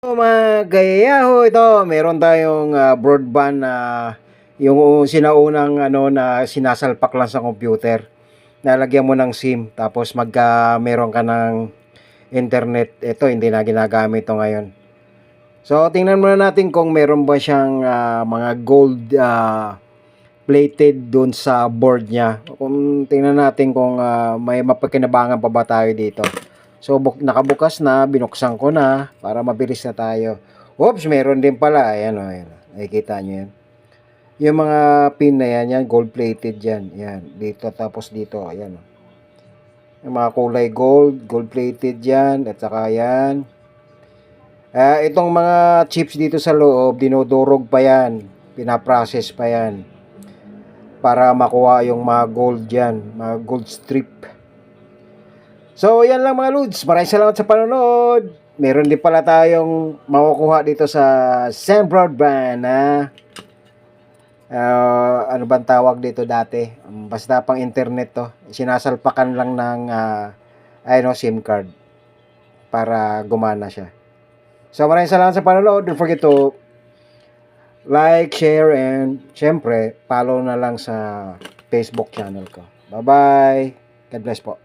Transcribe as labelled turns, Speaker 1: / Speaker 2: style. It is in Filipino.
Speaker 1: Mga gayaho, ito meron tayong broadband na yung sinaunang na sinasalpak lang sa computer. Nalagyan mo ng SIM tapos meron ka ng internet. Ito hindi na ginagamit to ngayon. So tingnan muna natin kung meron ba siyang mga gold plated doon sa board niya. Kung tingnan natin kung may mapakinabangan pa ba tayo dito. So nakabukas na, binuksan ko na para mabilis na tayo. Oops, meron din pala. Ayan o, ayan. Nakikita nyo yan. Yung mga pin na yan, yan gold plated yan. Yan, dito tapos dito. Ayan o. Yung mga kulay gold, gold plated yan. At saka yan. Itong mga chips dito sa loob, dinodurog pa yan. Pinaprocess pa yan. Para makuha yung mga gold yan. Mga gold strip. So, yan lang mga Lods. Maraming salamat sa panonood. Meron din pala tayong makukuha dito sa Sam Broadband na ano bang tawag dito dati? Basta pang internet to. Sinasalpakan lang ng SIM card para gumana siya. So, maraming salamat sa panonood. Don't forget to like, share, and syempre, follow na lang sa Facebook channel ko. Bye-bye. God bless po.